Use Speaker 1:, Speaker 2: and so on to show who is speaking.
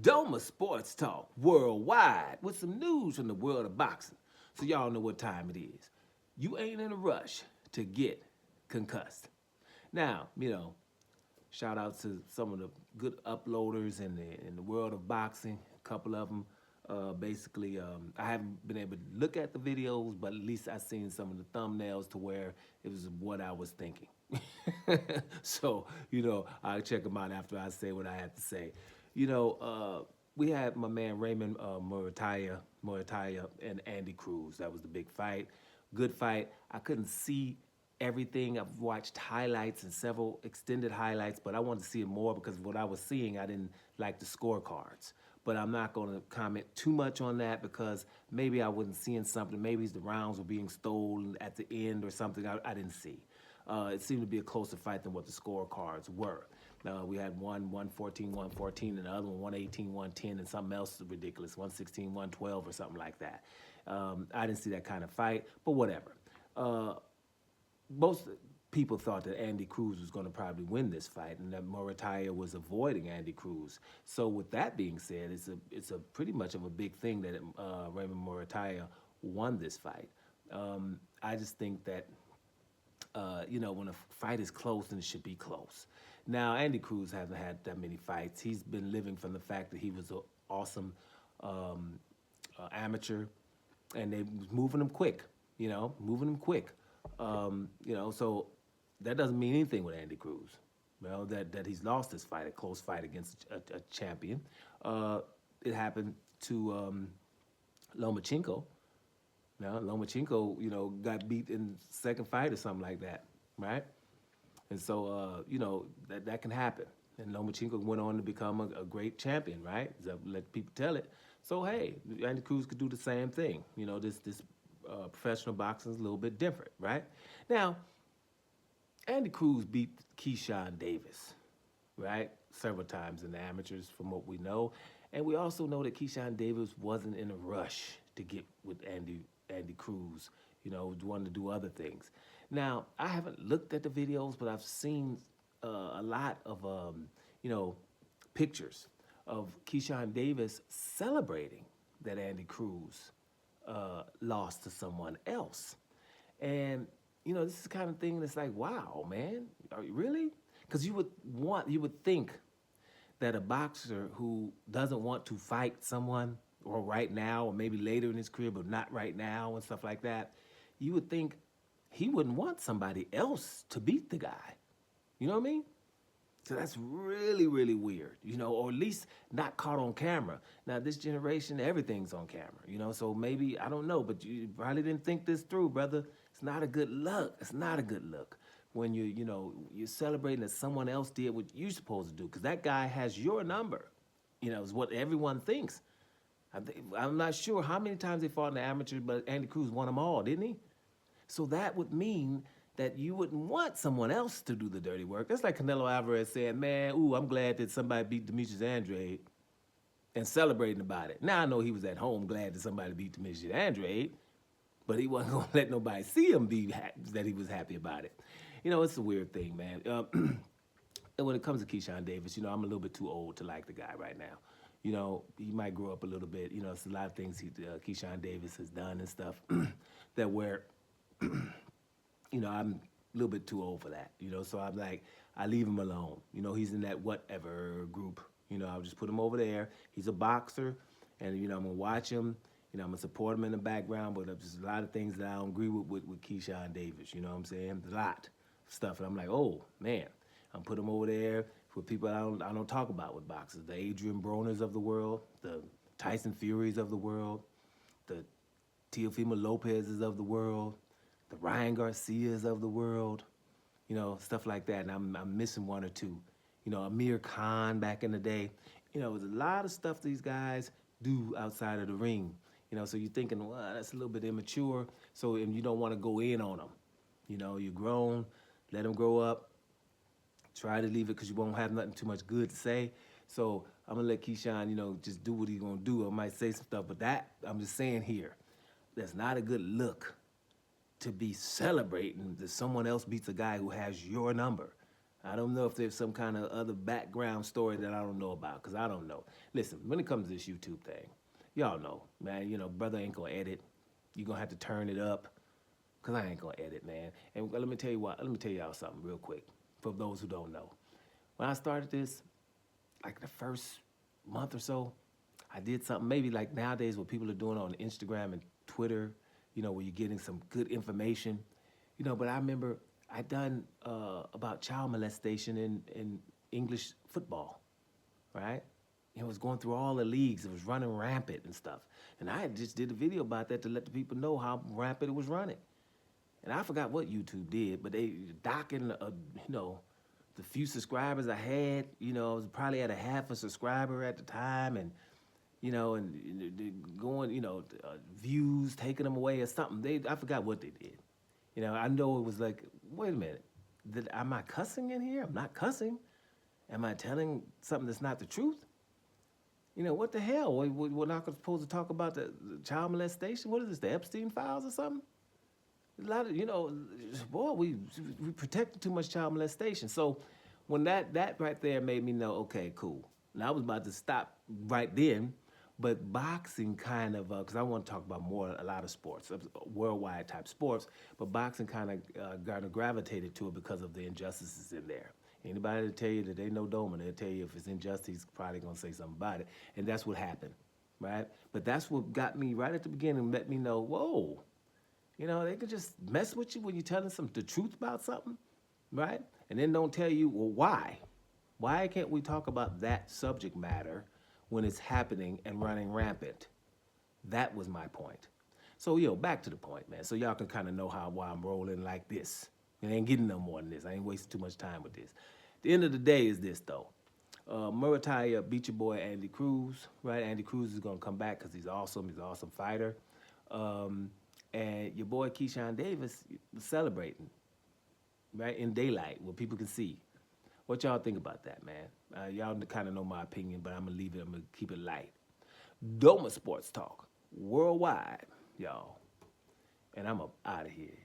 Speaker 1: Doma Sports Talk worldwide with some news from the world of boxing. So y'all know what time it is. You ain't in a rush to get concussed. Now, shout out to some of the good uploaders in the world of boxing. A couple of them, I haven't been able to look at the videos, but at least I seen some of the thumbnails to where it was what I was thinking. So I'll check them out after I say what I have to say. We had my man Raymond Muratalla and Andy Cruz. That was the big fight. Good fight. I couldn't see everything. I've watched highlights and several extended highlights, but I wanted to see it more because what I was seeing, I didn't like the scorecards. But I'm not going to comment too much on that because maybe I wasn't seeing something. Maybe the rounds were being stolen at the end or something I didn't see. It seemed to be a closer fight than what the scorecards were. We had one 114, 114, and the other one 118, 110, and something else ridiculous, 116, 112, or something like that. I didn't see that kind of fight, but whatever. Most people thought that Andy Cruz was going to probably win this fight, and that Muratalla was avoiding Andy Cruz. So with that being said, it's a pretty much of a big thing that Raymond Muratalla won this fight. I just think that when a fight is close, then it should be close. Now, Andy Cruz hasn't had that many fights. He's been living from the fact that he was an awesome amateur, and they was moving him quick. So that doesn't mean anything with Andy Cruz. That he's lost this fight, a close fight against a champion. It happened to Lomachenko. Now, Lomachenko, got beat in the second fight or something like that, right? And so, that can happen. And Lomachenko went on to become a great champion, right? Let people tell it. So, hey, Andy Cruz could do the same thing. This professional boxing is a little bit different, right? Now, Andy Cruz beat Keyshawn Davis, right? Several times in the amateurs from what we know. And we also know that Keyshawn Davis wasn't in a rush to get with Andy Cruz, wanted to do other things. Now, I haven't looked at the videos, but I've seen a lot of, pictures of Keyshawn Davis celebrating that Andy Cruz lost to someone else. And, this is the kind of thing that's like, wow, man, are you really? Because you would think that a boxer who doesn't want to fight someone, or right now, or maybe later in his career, but not right now and stuff like that, you would think he wouldn't want somebody else to beat the guy. You know what I mean? So that's really, really weird, or at least not caught on camera. Now, this generation, everything's on camera, so maybe, I don't know, but you probably didn't think this through, brother. It's not a good look. It's not a good look when you're celebrating that someone else did what you're supposed to do, because that guy has your number, is what everyone thinks. I'm not sure how many times they fought in the amateur, but Andy Cruz won them all, didn't he? So that would mean that you wouldn't want someone else to do the dirty work. That's like Canelo Alvarez saying, man, I'm glad that somebody beat Demetrius Andrade, and celebrating about it. Now I know he was at home glad that somebody beat Demetrius Andrade, but he wasn't going to let nobody see him that he was happy about it. It's a weird thing, man. And when it comes to Keyshawn Davis, I'm a little bit too old to like the guy right now. He might grow up a little bit. It's a lot of things Keyshawn Davis has done and stuff that where, I'm a little bit too old for that. So I'm like, I leave him alone. He's in that whatever group. I'll just put him over there. He's a boxer, and, I'm going to watch him. I'm going to support him in the background, but there's a lot of things that I don't agree with Keyshawn Davis. You know what I'm saying? A lot of stuff. And I'm like, oh, man. I'm put him over there for people I don't talk about with boxers. The Adrian Broners of the world, the Tyson Furies of the world, the Teofimo Lopez's of the world, the Ryan Garcias of the world, stuff like that. And I'm missing one or two. Amir Khan back in the day. There's a lot of stuff these guys do outside of the ring. So you're thinking, well, that's a little bit immature. So, and you don't want to go in on them. You're grown, let them grow up. Try to leave it because you won't have nothing too much good to say. So I'm going to let Keyshawn, just do what he's going to do. I might say some stuff, but that, I'm just saying here, that's not a good look to be celebrating that someone else beats a guy who has your number. I don't know if there's some kind of other background story that I don't know about, because I don't know. Listen, when it comes to this YouTube thing, y'all know, man, brother ain't gonna edit. You gonna have to turn it up, because I ain't gonna edit, man. And let me tell you what, let me tell y'all something real quick, for those who don't know. When I started this, like the first month or so, I did something maybe like nowadays what people are doing on Instagram and Twitter, where you're getting some good information. But I remember I done about child molestation in English football, right? It was going through all the leagues. It was running rampant and stuff. And I just did a video about that to let the people know how rampant it was running. And I forgot what YouTube did, but they docking, the few subscribers I had. I was probably at a half a subscriber at the time, and going, views, taking them away or something. I forgot what they did. I know it was like, wait a minute, am I cussing in here? I'm not cussing. Am I telling something that's not the truth? What the hell? We're not supposed to talk about the child molestation? What is this, the Epstein files or something? A lot of, boy, we protected too much child molestation. So when that right there made me know, okay, cool. And I was about to stop right then, but boxing kind of, because I want to talk about a lot of sports, worldwide type sports, but boxing kind of gravitated to it because of the injustices in there. Anybody that tell you that they know Doma, they'll tell you if it's injustice, he's probably going to say something about it. And that's what happened, right? But that's what got me right at the beginning and let me know, whoa, they can just mess with you when you're telling the truth about something, right? And then don't tell you, well, why? Why can't we talk about that subject matter when it's happening and running rampant? That was my point. So, back to the point, man. So y'all can kind of know why I'm rolling like this. And I ain't getting no more than this. I ain't wasting too much time with this. The end of the day is this, though. Muratalla beat your boy Andy Cruz, right? Andy Cruz is going to come back because he's awesome. He's an awesome fighter. And your boy Keyshawn Davis was celebrating, right, in daylight where people can see. What y'all think about that, man? Y'all kind of know my opinion, but I'm going to leave it. I'm going to keep it light. Doma Sports Talk, worldwide, y'all. And I'm out of here.